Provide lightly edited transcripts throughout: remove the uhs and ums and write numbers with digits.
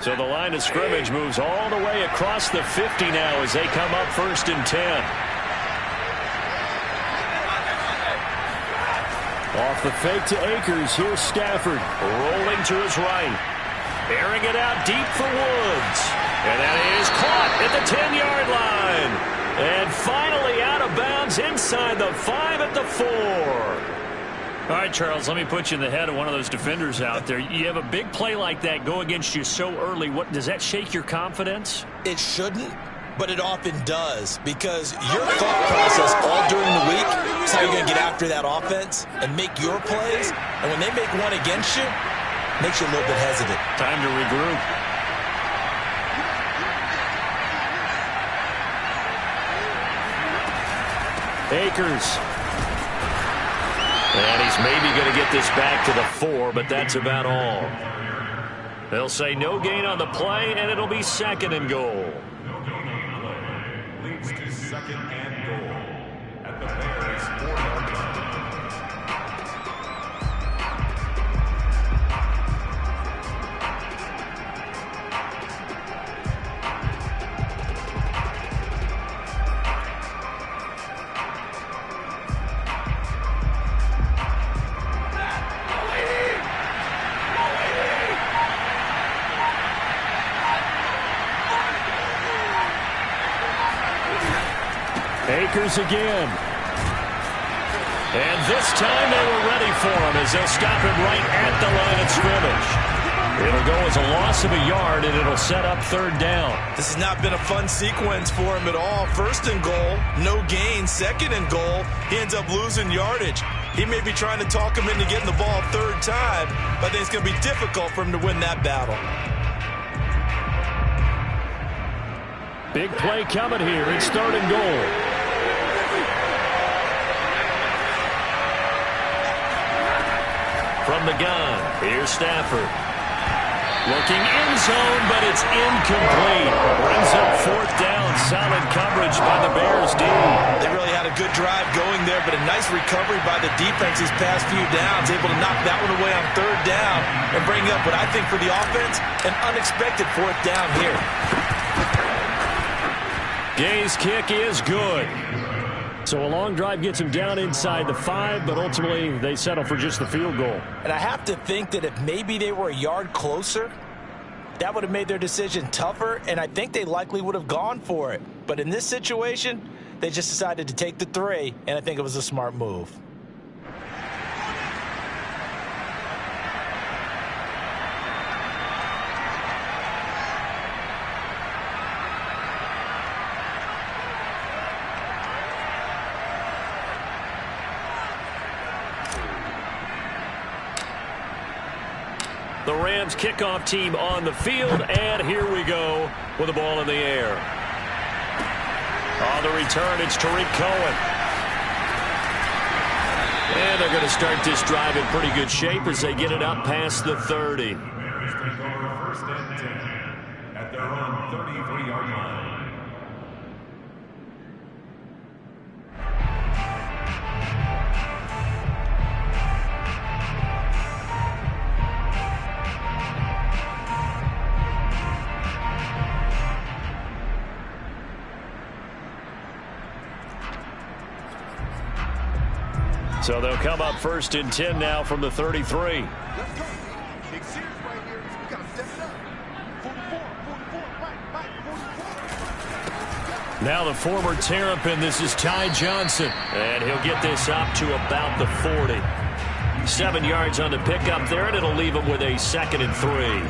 So the line of scrimmage moves all the way across the 50 now as they come up 1st and 10. Off the fake to Akers. Here's Stafford rolling to his right. Airing it out deep for Woods. And that is caught at the 10-yard line. And finally out of bounds inside the 5 at the 4. All right, Charles, let me put you in the head of one of those defenders out there. You have a big play like that go against you so early. What does that shake your confidence? It shouldn't, but it often does, because your thought process all during the week is how you're going to get after that offense and make your plays. And when they make one against you, it makes you a little bit hesitant. Time to regroup. Akers. And he's maybe going to get this back to the 4, but that's about all. They'll say no gain on the play, and it'll be 2nd and goal. No gain on the play leads to 2nd and goal at the Bears' 4-yard line. Akers again. And this time they were ready for him as they'll stop him right at the line of scrimmage. It'll go as a loss of a yard, and it'll set up 3rd down. This has not been a fun sequence for him at all. 1st and goal, no gain. 2nd and goal, he ends up losing yardage. He may be trying to talk him into getting the ball 3rd time, but I think it's going to be difficult for him to win that battle. Big play coming here. It's 3rd and goal. From the gun, here's Stafford. Looking end zone, but it's incomplete. Brings up 4th down. Solid coverage by the Bears D. They really had a good drive going there, but a nice recovery by the defense these past few downs. Able to knock that one away on 3rd down and bring up what I think for the offense, an unexpected 4th down here. Gay's kick is good. So a long drive gets him down inside the 5, but ultimately they settle for just the field goal. And I have to think that if maybe they were a yard closer, that would have made their decision tougher, and I think they likely would have gone for it. But in this situation, they just decided to take the 3, and I think it was a smart move. The Rams kickoff team on the field, and here we go with the ball in the air. On the return, it's Tariq Cohen. And they're going to start this drive in pretty good shape as they get it up past the 30. Bears take over 1st and 10 at their own 33-yard line. So they'll come up 1st and 10 now from the 33. Let's go. Big series right here. We got to step it up. 44, right. Now the former Terrapin, this is Ty Johnson. And he'll get this up to about the 40. 7 yards on the pickup there, and it'll leave him with a 2nd and 3.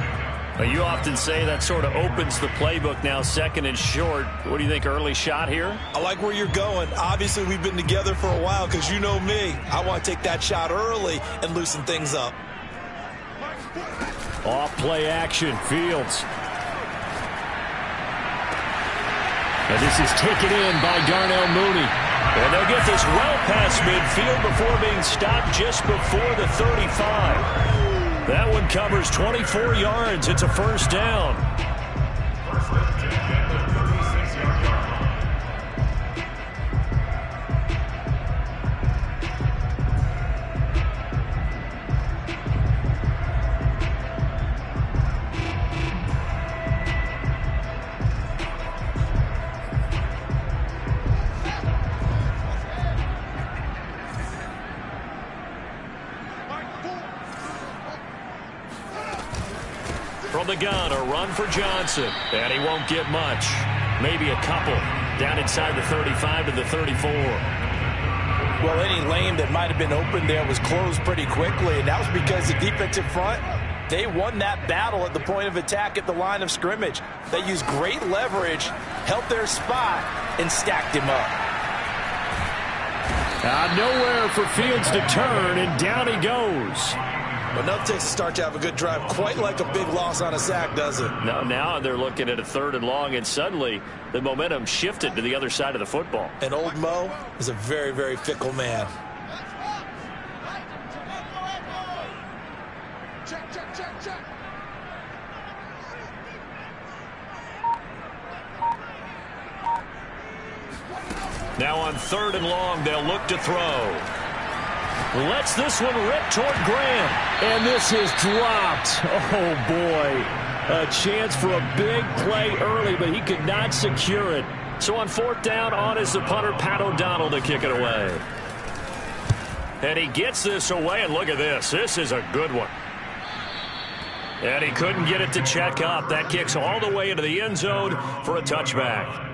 Well, you often say that sort of opens the playbook now, 2nd and short. What do you think, early shot here? I like where you're going. Obviously, we've been together for a while because you know me. I want to take that shot early and loosen things up. Off play action, Fields. And this is taken in by Darnell Mooney. And they'll get this well past midfield before being stopped just before the 35. That one covers 24 yards. It's a 1st down. From the gun, a run for Johnson. And he won't get much. Maybe a couple. Down inside the 35 to the 34. Well, any lane that might have been open there was closed pretty quickly, and that was because the defensive front, they won that battle at the point of attack at the line of scrimmage. They used great leverage, held their spot, and stacked him up. Nowhere for Fields to turn, and down he goes. But nothing takes a start to have a good drive, quite like a big loss on a sack, does it? Now they're looking at a 3rd and long, and suddenly the momentum shifted to the other side of the football. And old Mo is a very, very fickle man. Check. Now on 3rd and long, they'll look to throw. Lets this one rip toward Graham. And this is dropped. Oh, boy. A chance for a big play early, but he could not secure it. So on 4th down, on is the punter, Pat O'Donnell, to kick it away. And he gets this away, and look at this. This is a good one. And he couldn't get it to check up. That kicks all the way into the end zone for a touchback.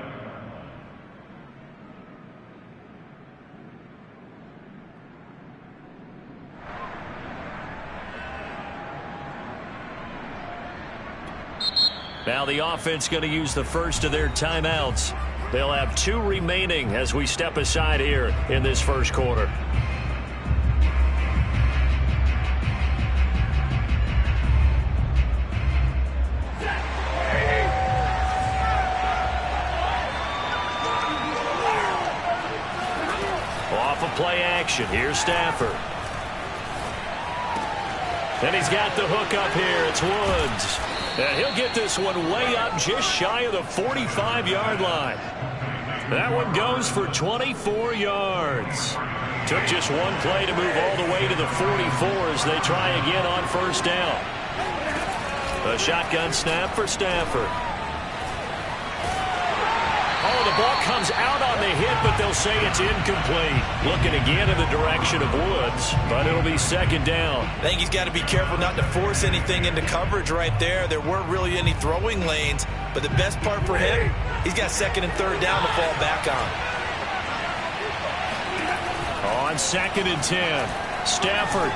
Now the offense going to use the first of their timeouts. They'll have 2 remaining as we step aside here in this first quarter. Off of play action. Here's Stafford. And he's got the hook up here. It's Woods. And he'll get this one way up just shy of the 45-yard line. That one goes for 24 yards. Took just one play to move all the way to the 44 as they try again on 1st down. A shotgun snap for Stafford. Oh, the ball comes out on the hit, but they'll say it's incomplete. Looking again in the direction of Woods, but it'll be 2nd down. I think he's got to be careful not to force anything into coverage right there. There weren't really any throwing lanes, but the best part for him, he's got 2nd and 3rd down to fall back on. On 2nd and 10, Stafford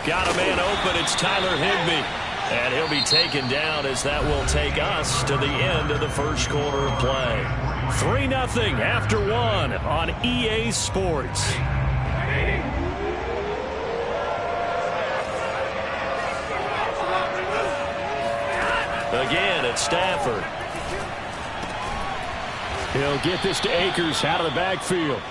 got a man open. It's Tyler Higbee. And he'll be taken down as that will take us to the end of the first quarter of play. 3-0 after 1 on EA Sports. Again, it's Stafford. He'll get this to Akers out of the backfield.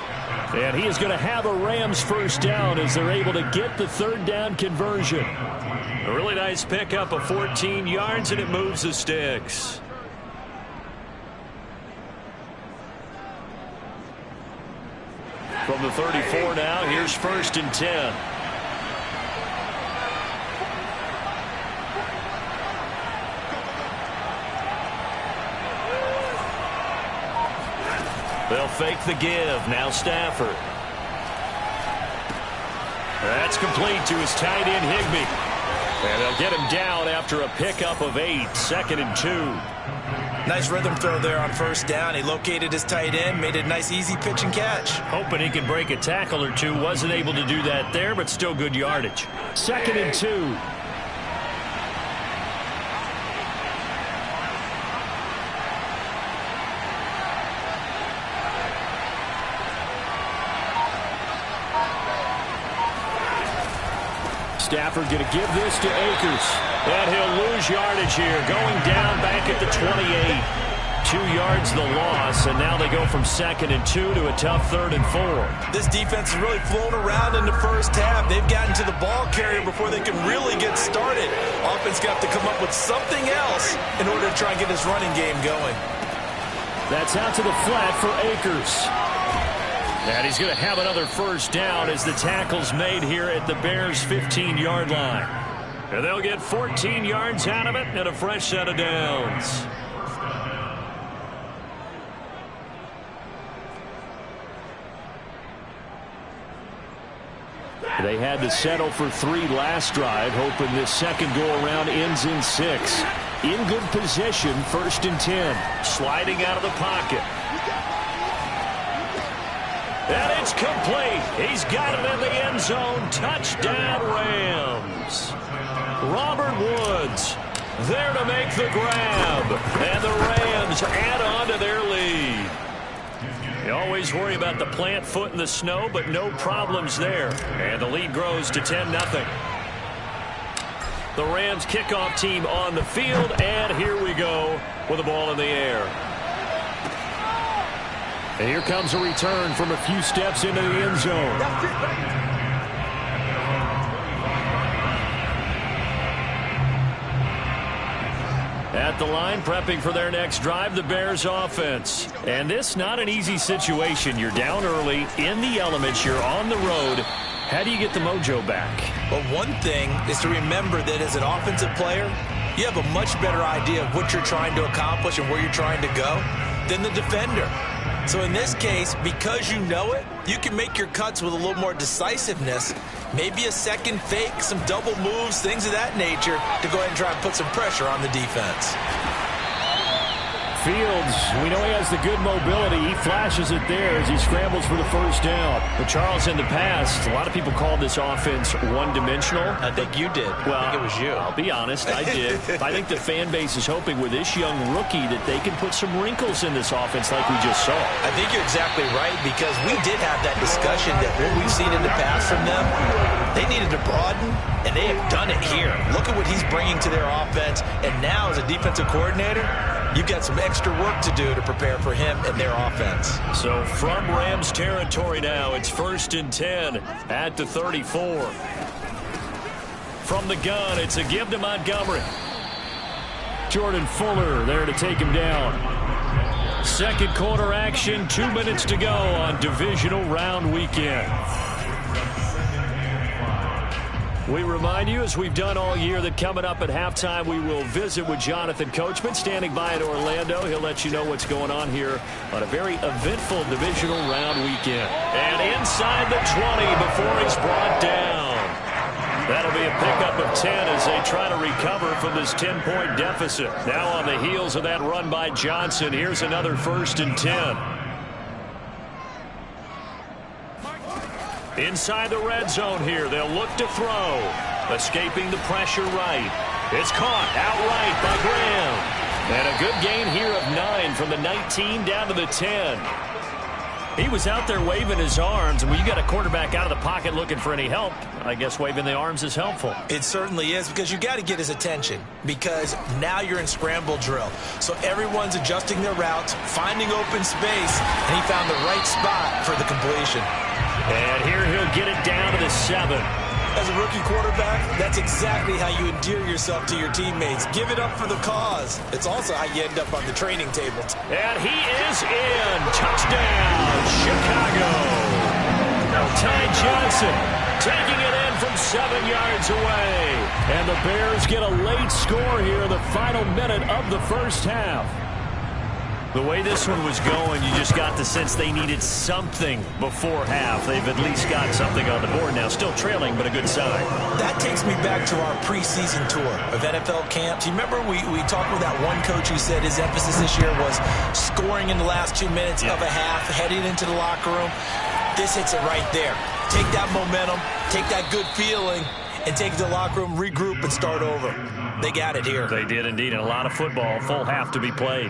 And he is going to have a Rams 1st down as they're able to get the 3rd down conversion. A really nice pickup of 14 yards, and it moves the sticks. From the 34 now, here's 1st and 10. They'll fake the give. Now Stafford. That's complete to his tight end, Higbee. And they'll get him down after a pickup of 8, 2nd and 2. Nice rhythm throw there on 1st down. He located his tight end, made a nice easy pitch and catch. Hoping he could break a tackle or two. Wasn't able to do that there, but still good yardage. 2nd and 2. Stafford going to give this to Akers. And he'll lose yardage here. Going down back at the 28. 2 yards the loss, and now they go from 2nd and 2 to a tough 3rd and 4. This defense has really flown around in the first half. They've gotten to the ball carrier before they can really get started. Offense got to come up with something else in order to try and get this running game going. That's out to the flat for Akers. And he's going to have another 1st down as the tackle's made here at the Bears' 15-yard line. And they'll get 14 yards out of it and a fresh set of downs. They had to settle for 3 last drive, hoping this second go-around ends in 6. In good position, 1st and 10. Sliding out of the pocket. And it's complete. He's got it in the end zone. Touchdown, Rams. Robert Woods there to make the grab. And the Rams add on to their lead. You always worry about the plant foot in the snow, but no problems there. And the lead grows to 10-0. The Rams kickoff team on the field, and here we go with the ball in the air. And here comes a return from a few steps into the end zone. At the line, prepping for their next drive, the Bears offense. And this, not an easy situation. You're down early, in the elements, you're on the road. How do you get the mojo back? Well, one thing is to remember that as an offensive player, you have a much better idea of what you're trying to accomplish and where you're trying to go than the defender. So in this case, because you know it, you can make your cuts with a little more decisiveness. Maybe a second fake, some double moves, things of that nature to go ahead and try and put some pressure on the defense. Fields, we know he has the good mobility. He flashes it there as he scrambles for the first down. But Charles, in the past, a lot of people called this offense one-dimensional. I think you did. Well, I think it was you. I'll be honest, I did. I think the fan base is hoping with this young rookie that they can put some wrinkles in this offense like we just saw. I think you're exactly right, because we did have that discussion that what we've seen in the past from them, they needed to broaden, and they have done it here. Look at what he's bringing to their offense, and now as a defensive coordinator, you've got some extra work to do to prepare for him and their offense. So from Rams territory now, it's 1st and 10 at the 34. From the gun, it's a give to Montgomery. Jordan Fuller there to take him down. Second quarter action, 2 minutes to go on divisional round weekend. We remind you, as we've done all year, that coming up at halftime, we will visit with Jonathan Coachman, standing by in Orlando. He'll let you know what's going on here on a very eventful divisional round weekend. And inside the 20 before he's brought down. That'll be a pickup of 10 as they try to recover from this 10-point deficit. Now on the heels of that run by Johnson, here's another 1st and 10. Inside the red zone here, they'll look to throw. Escaping the pressure right. It's caught outright by Graham. And a good gain here of 9 from the 19 down to the 10. He was out there waving his arms, and when you got a quarterback out of the pocket looking for any help, I guess waving the arms is helpful. It certainly is, because you got to get his attention, because now you're in scramble drill. So everyone's adjusting their routes, finding open space, and he found the right spot for the completion. And here he'll get it down to the 7. As a rookie quarterback, that's exactly how you endear yourself to your teammates. Give it up for the cause. It's also how you end up on the training table. And he is in. Touchdown, Chicago. Ty Johnson taking it in from 7 yards away. And the Bears get a late score here in the final minute of the first half. The way this one was going, you just got the sense they needed something before half. They've at least got something on the board now. Still trailing, but a good sign. That takes me back to our preseason tour of NFL camps. You remember we talked with that one coach who said his emphasis this year was scoring in the last 2 minutes of a half, heading into the locker room. This hits it right there. Take that momentum, take that good feeling, and take it to the locker room, regroup, and start over. They got it here. They did indeed, and a lot of football. Full half to be played.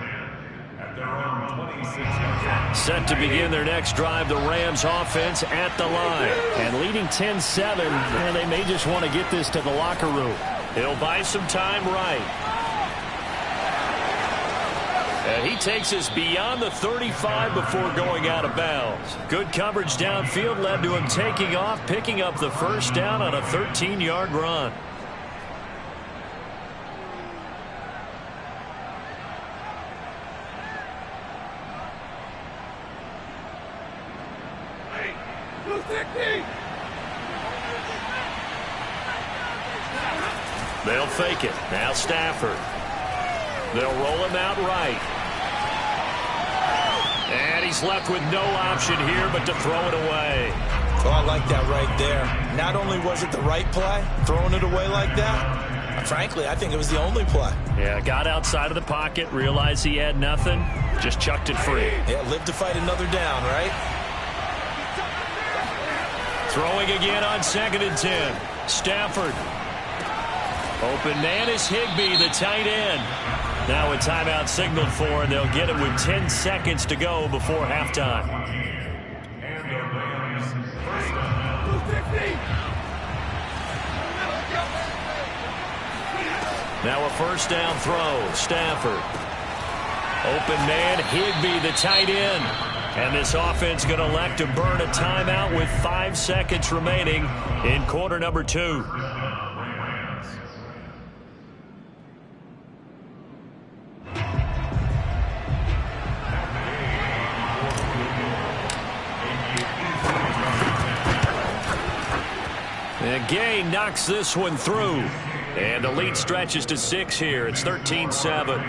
Set to begin their next drive, the Rams offense at the line. And leading 10-7, and they may just want to get this to the locker room. He'll buy some time right. And he takes us beyond the 35 before going out of bounds. Good coverage downfield led to him taking off, picking up the first down on a 13-yard run. They'll fake it. Now Stafford. They'll roll him out right. And he's left with no option here but to throw it away. Oh, I like that right there. Not only was it the right play, throwing it away like that, frankly, I think it was the only play. Yeah, got outside of the pocket, realized he had nothing, just chucked it free. Yeah, live to fight another down, right? Throwing again on 2nd and 10. Stafford. Open man is Higbee, the tight end. Now a timeout signaled for, and they'll get it with 10 seconds to go before halftime. And the Rams first down. Now a first down throw. Stafford. Open man, Higbee, the tight end. And this offense going to elect to burn a timeout with 5 seconds remaining in quarter number 2. And Gay knocks this one through. And the lead stretches to 6 here. It's 13-7.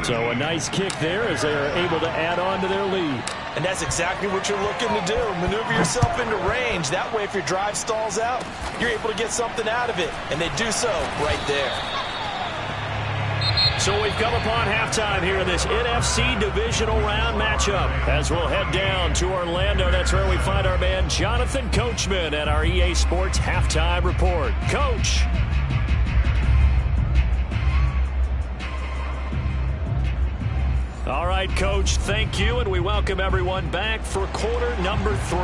So a nice kick there as they are able to add on to their lead. And that's exactly what you're looking to do. Maneuver yourself into range. That way, if your drive stalls out, you're able to get something out of it. And they do so right there. So we've come upon halftime here in this NFC divisional round matchup. As we'll head down to Orlando, that's where we find our man Jonathan Coachman at our EA Sports Halftime Report. Coach. All right, Coach, thank you, and we welcome everyone back for quarter number 3.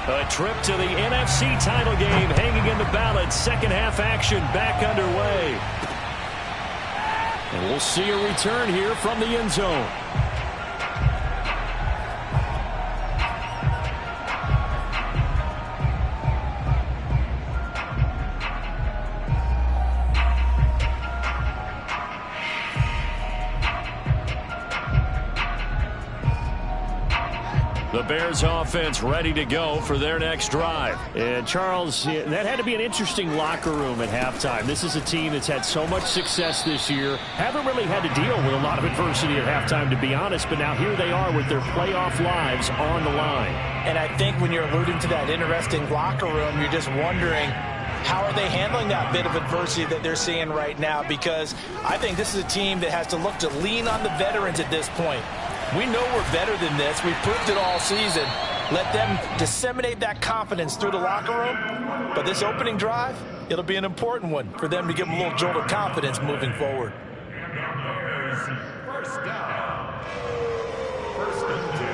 A trip to the NFC title game hanging in the balance. Second half action back underway. And we'll see a return here from the end zone. The Bears offense ready to go for their next drive. And Charles, that had to be an interesting locker room at halftime. This is a team that's had so much success this year. Haven't really had to deal with a lot of adversity at halftime, to be honest. But now here they are with their playoff lives on the line. And I think when you're alluding to that interesting locker room, you're just wondering, how are they handling that bit of adversity that they're seeing right now? Because I think this is a team that has to look to lean on the veterans at this point. We know we're better than this. We've proved it all season. Let them disseminate that confidence through the locker room. But this opening drive, it'll be an important one for them to give them a little jolt of confidence moving forward. First down. First and 10.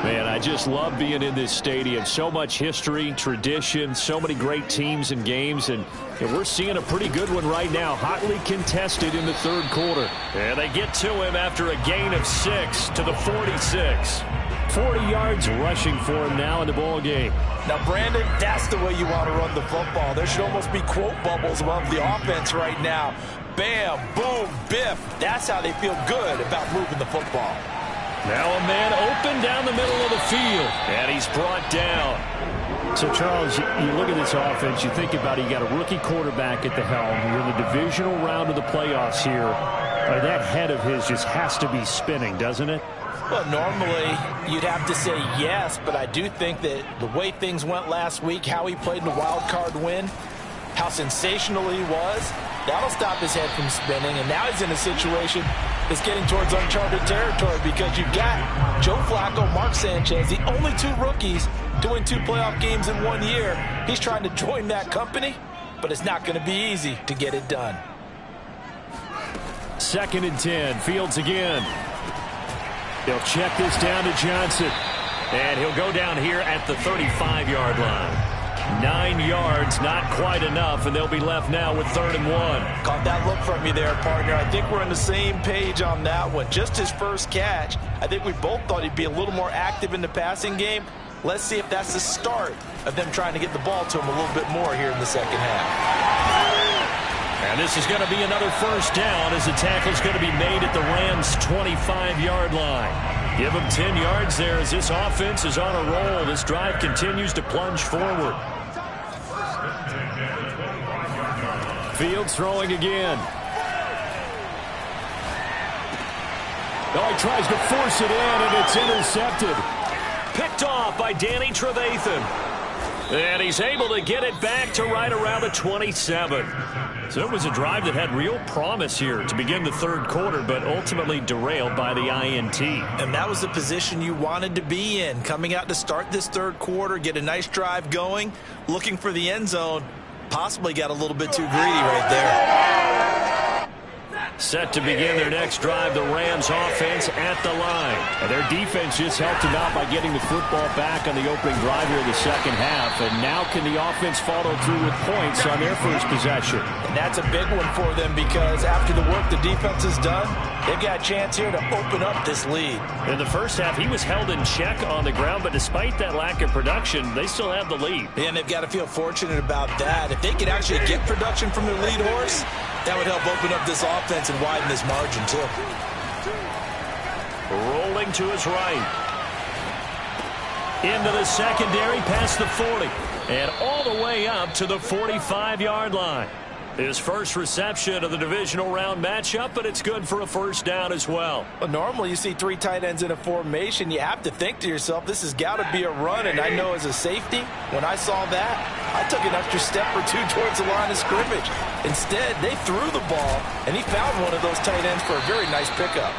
Man, I just love being in this stadium. So much history, tradition, so many great teams and games, and we're seeing a pretty good one right now. Hotly contested in the third quarter. And they get to him after a gain of 6 to the 46. 40 yards rushing for him now in the ball game. Now, Brandon, that's the way you want to run the football. There should almost be quote bubbles above the offense right now. Bam, boom, biff. That's how they feel good about moving the football. Now a man open down the middle of the field, and he's brought down. So, Charles, you look at this offense, you think about it, you got a rookie quarterback at the helm. You're in the divisional round of the playoffs here. That head of his just has to be spinning, doesn't it? Well, normally you'd have to say yes, but I do think that the way things went last week, how he played in the wild card win, how sensational he was, that'll stop his head from spinning. And now he's in a situation that's getting towards uncharted territory because you've got Joe Flacco, Mark Sanchez, the only 2 rookies to win 2 playoff games in 1 year. He's trying to join that company, but it's not going to be easy to get it done. 2nd and 10, Fields again. They'll check this down to Johnson. And he'll go down here at the 35-yard line. 9 yards, not quite enough, and they'll be left now with 3rd and 1. Caught that look from you there, partner. I think we're on the same page on that one. Just his first catch. I think we both thought he'd be a little more active in the passing game. Let's see if that's the start of them trying to get the ball to him a little bit more here in the second half. And this is going to be another first down as the tackle's going to be made at the Rams' 25-yard line. Give them 10 yards there as this offense is on a roll. This drive continues to plunge forward. Fields throwing again. Oh, he tries to force it in, and it's intercepted. Picked off by Danny Trevathan. And he's able to get it back to right around the 27. So it was a drive that had real promise here to begin the third quarter, but ultimately derailed by the INT. And that was the position you wanted to be in, coming out to start this third quarter, get a nice drive going, looking for the end zone. Possibly got a little bit too greedy right there. Set to begin their next drive, the Rams offense at the line. And their defense just helped them out by getting the football back on the opening drive here in the second half. And now can the offense follow through with points on their first possession? And that's a big one for them because after the work the defense has done, they've got a chance here to open up this lead. In the first half, he was held in check on the ground, but despite that lack of production, they still have the lead. And they've got to feel fortunate about that. If they could actually get production from their lead horse, that would help open up this offense and widen this margin, too. Rolling to his right. Into the secondary, past the 40. And all the way up to the 45-yard line. His first reception of the divisional round matchup, but it's good for a first down as well. Well, normally you see three tight ends in a formation. You have to think to yourself, this has got to be a run. And I know as a safety, when I saw that, I took an extra step or two towards the line of scrimmage. Instead, they threw the ball, and he found one of those tight ends for a very nice pickup.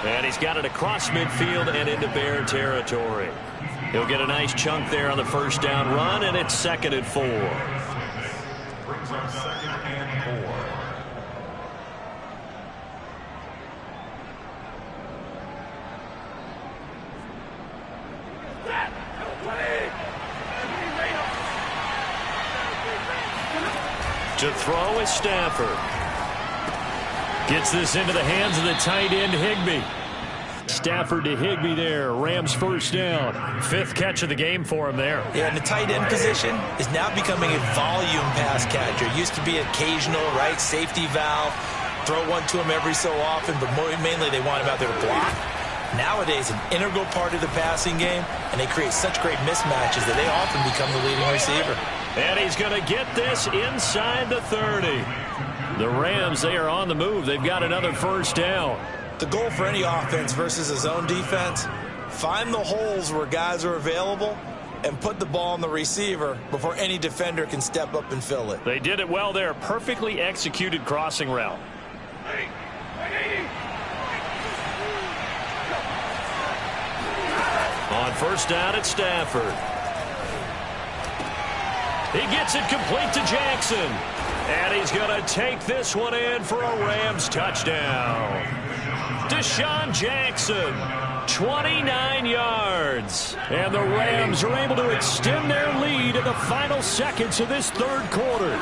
And he's got it across midfield and into Bear territory. He'll get a nice chunk there on the first down run, and it's 2nd and 4. Brings up 2nd and 4. To throw is Stafford. Gets this into the hands of the tight end, Higbee. Stafford to Higbee there. Rams first down. 5th catch of the game for him there. Yeah, and the tight end position is now becoming a volume pass catcher. It used to be occasional, right? Safety valve. Throw one to him every so often, but mainly they want him out there to block. Nowadays, an integral part of the passing game, and they create such great mismatches that they often become the leading receiver. And he's going to get this inside the 30. The Rams, they are on the move. They've got another first down. The goal for any offense versus a zone defense, find the holes where guys are available and put the ball on the receiver before any defender can step up and fill it. They did it well there. Perfectly executed crossing route. On first down, it's Stafford. He gets it complete to Jackson. And he's going to take this one in for a Rams touchdown. Deshaun Jackson, 29 yards. And the Rams are able to extend their lead in the final seconds of this third quarter.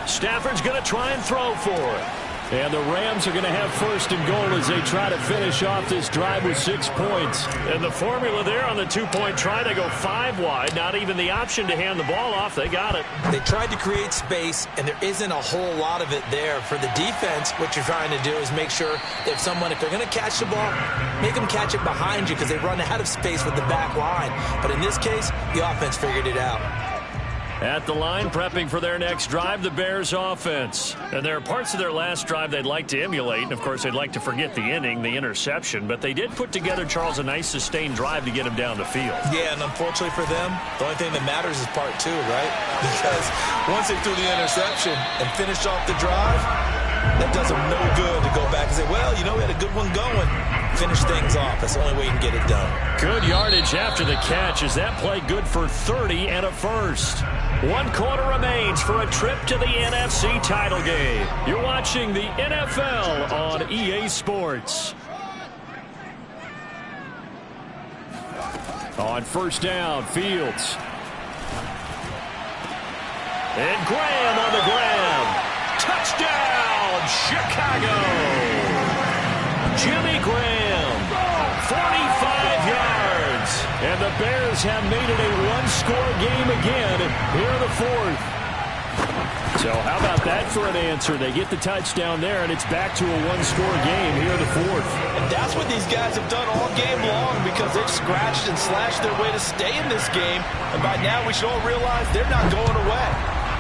Stafford's going to try and throw for it. And the Rams are going to have first and goal as they try to finish off this drive with 6 points. And the formula there on the two-point try, they go 5 wide. Not even the option to hand the ball off. They got it. They tried to create space, and there isn't a whole lot of it there. For the defense, what you're trying to do is make sure that if they're going to catch the ball, make them catch it behind you because they run out of space with the back line. But in this case, the offense figured it out. At the line, prepping for their next drive, the Bears offense. And there are parts of their last drive they'd like to emulate. And, of course, they'd like to forget the inning, the interception. But they did put together, Charles, a nice sustained drive to get him down the field. Yeah, and unfortunately for them, the only thing that matters is part 2, right? Because once they threw the interception and finished off the drive, that does them no good to go back and say, well, you know, we had a good one going. Finish things off. That's the only way you can get it done. Good yardage after the catch. Is that play good for 30 and a first? 1 quarter remains for a trip to the NFC title game. You're watching the NFL on EA Sports. On first down, Fields. And Graham on the grab. Touchdown, Chicago. Jimmy Graham, 45 yards. And the Bears have made it a one-score game again here in the fourth. So how about that for an answer? They get the touchdown there, and it's back to a one-score game here in the fourth. And that's what these guys have done all game long because they've scratched and slashed their way to stay in this game. And by now we should all realize they're not going away.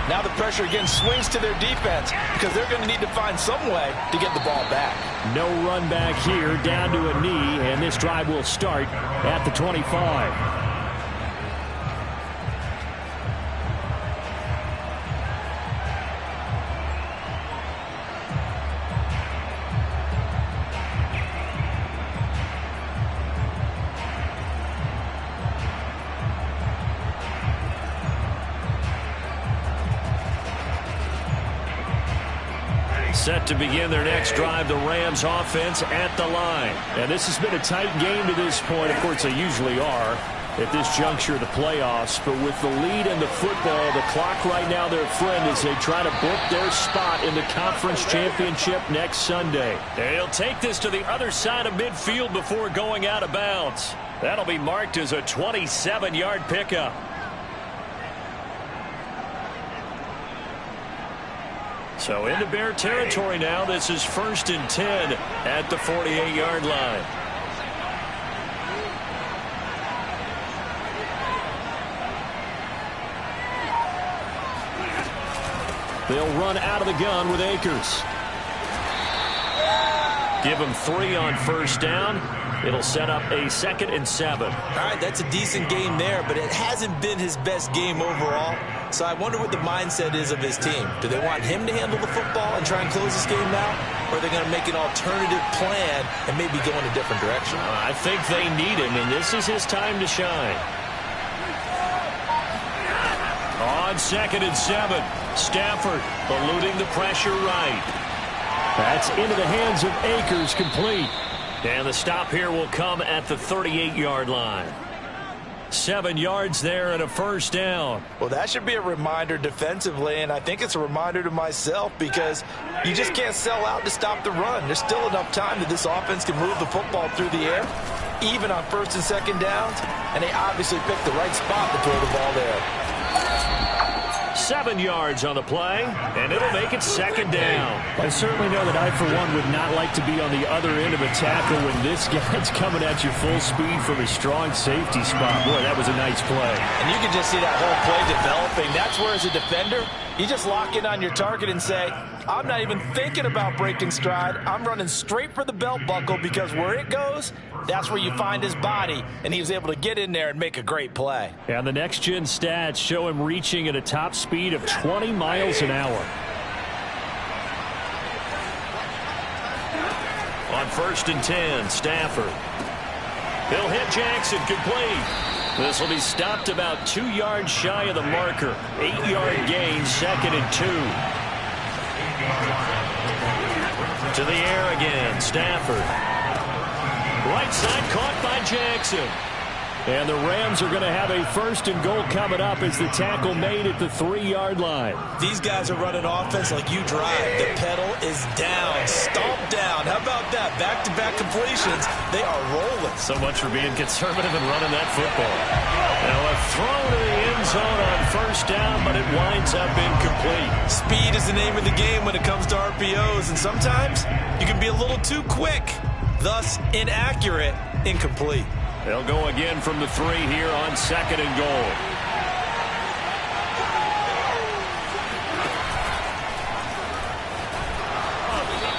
Now the pressure again swings to their defense because they're going to need to find some way to get the ball back. No run back here, down to a knee, and this drive will start at the 25. Set to begin their next drive, the Rams offense at the line. And this has been a tight game to this point. Of course, they usually are at this juncture of the playoffs. But with the lead in the football, the clock right now their friend as they try to book their spot in the conference championship next Sunday. They'll take this to the other side of midfield before going out of bounds. That'll be marked as a 27-yard pickup. So into Bear territory now. This is 1st and 10 at the 48-yard line. They'll run out of the gun with Akers. Give him 3 on 1st down. It'll set up a 2nd and 7. All right, that's a decent game there, but it hasn't been his best game overall. So I wonder what the mindset is of his team. Do they want him to handle the football and try and close this game out? Or are they going to make an alternative plan and maybe go in a different direction? I think they need him, and this is his time to shine. On 2nd and 7, Stafford eluding the pressure right. That's into the hands of Akers, complete. And the stop here will come at the 38-yard line. 7 yards there and a 1st down. Well, that should be a reminder defensively, and I think it's a reminder to myself because you just can't sell out to stop the run. There's still enough time that this offense can move the football through the air, even on 1st and 2nd downs, and they obviously picked the right spot to throw the ball there. 7 yards on the play, and it'll make it 2nd down. I certainly know that I, for one, would not like to be on the other end of a tackle when this guy's coming at you full speed from a strong safety spot. Boy, that was a nice play. And you can just see that whole play developing. That's where, as a defender, you just lock in on your target and say, I'm not even thinking about breaking stride. I'm running straight for the belt buckle because where it goes, that's where you find his body, and he was able to get in there and make a great play. And the next-gen stats show him reaching at a top speed of 20 miles an hour. On 1st and 10, Stafford. He'll hit Jackson, complete. This will be stopped about 2 yards shy of the marker. 8-yard gain, 2nd and 2. To the air again, Stafford. Right side caught by Jackson. And the Rams are going to have a 1st and goal coming up as the tackle made at the 3-yard line. These guys are running offense like you drive. The pedal is down, stomp down. How about that? Back-to-back completions. They are rolling. So much for being conservative and running that football. Now a throw to the end zone on 1st down, but it winds up incomplete. Speed is the name of the game when it comes to RPOs, and sometimes you can be a little too quick. Thus, inaccurate, incomplete. They'll go again from the 3 here on 2nd and goal.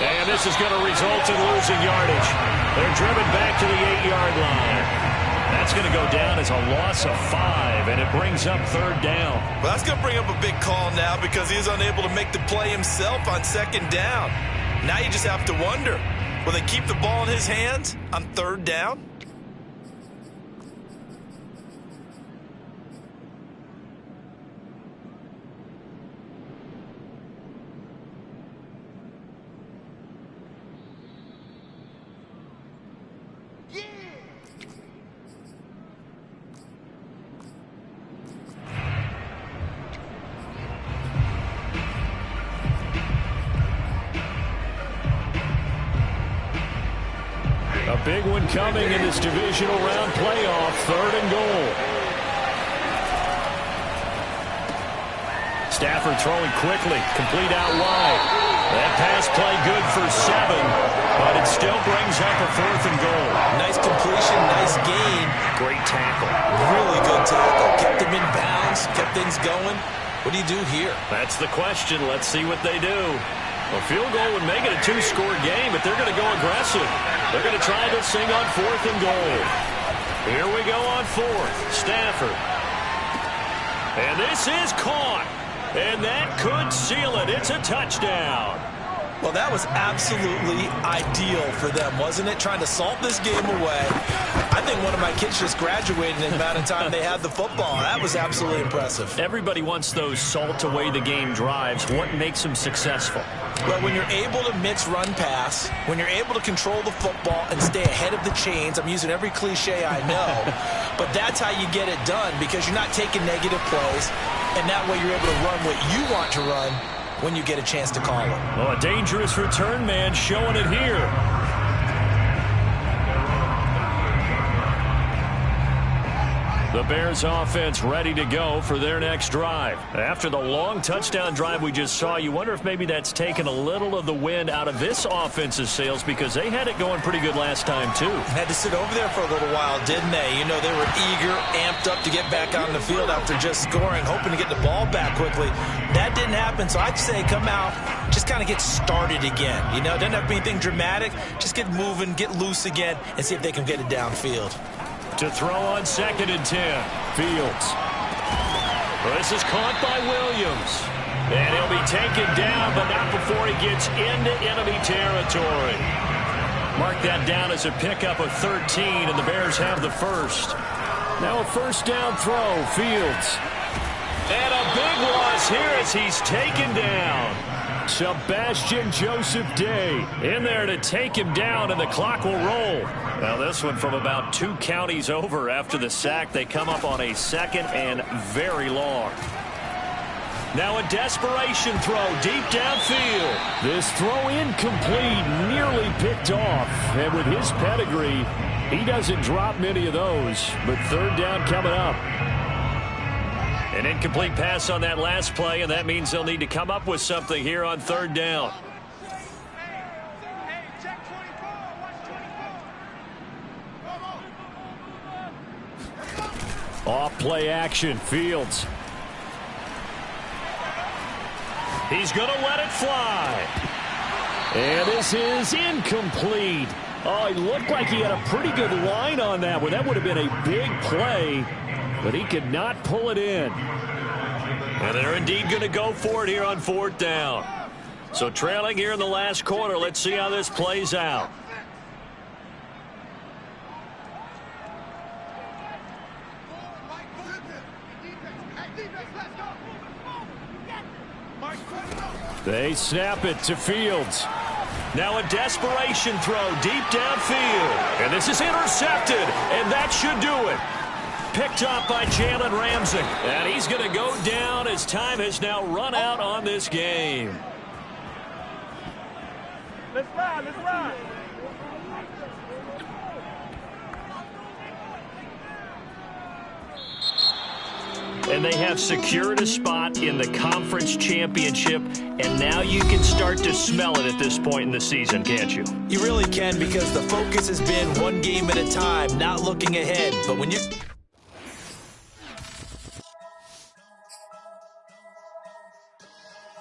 And this is going to result in losing yardage. They're driven back to the 8-yard line. That's going to go down as a loss of 5, and it brings up 3rd down. Well, that's going to bring up a big call now because he is unable to make the play himself on 2nd down. Now you just have to wonder, will they keep the ball in his hands on 3rd down? A big one coming in this divisional round playoff, 3rd and goal. Stafford throwing quickly, complete out wide. That pass play good for 7, but it still brings up a 4th and goal. Nice completion, nice gain. Great tackle. Really good tackle. Kept him in bounds, kept things going. What do you do here? That's the question. Let's see what they do. A field goal would make it a 2-score game, but they're going to go aggressive. They're going to try this thing on 4th and goal. Here we go on 4th. Stafford. And this is caught. And that could seal it. It's a touchdown. Well, that was absolutely ideal for them, wasn't it? Trying to salt this game away. I think one of my kids just graduated in the amount of time they had the football. That was absolutely impressive. Everybody wants those salt-away-the-game drives. What makes them successful? Well, when you're able to mix run pass, when you're able to control the football and stay ahead of the chains, I'm using every cliche I know, but that's how you get it done because you're not taking negative plays, and that way you're able to run what you want to run when you get a chance to call it. Oh, a dangerous return man showing it here. The Bears offense ready to go for their next drive. After the long touchdown drive we just saw, you wonder if maybe that's taken a little of the wind out of this offense's sails because they had it going pretty good last time too. Had to sit over there for a little while, didn't they? You know, they were eager, amped up to get back out on the field after just scoring, hoping to get the ball back quickly. That didn't happen, so I'd say come out, just kind of get started again. You know, doesn't have to be anything dramatic. Just get moving, get loose again, and see if they can get it downfield. To throw on 2nd and 10. Fields. This is caught by Williams. And he'll be taken down, but not before he gets into enemy territory. Mark that down as a pickup of 13, and the Bears have the first. Now a first down throw. Fields. And a big loss here as he's taken down. Sebastian Joseph Day in there to take him down, and the clock will roll. Now this one from about 2 counties over after the sack. They come up on a 2nd and very long. Now a desperation throw deep downfield. This throw incomplete, nearly picked off. And with his pedigree, he doesn't drop many of those. But 3rd down coming up. An incomplete pass on that last play, and that means they'll need to come up with something here on 3rd down. Off play action, Fields. He's going to let it fly. And this is incomplete. Oh, he looked like he had a pretty good line on that one. That would have been a big play, but he could not pull it in. And they're indeed going to go for it here on 4th down. So trailing here in the last quarter, let's see how this plays out. They snap it to Fields. Now a desperation throw deep downfield. And this is intercepted, and that should do it. Picked up by Jalen Ramsey. And he's going to go down as time has now run out on this game. Let's ride, let's ride. And they have secured a spot in the conference championship, and now you can start to smell it at this point in the season, can't you? You really can, because the focus has been one game at a time, not looking ahead. But when you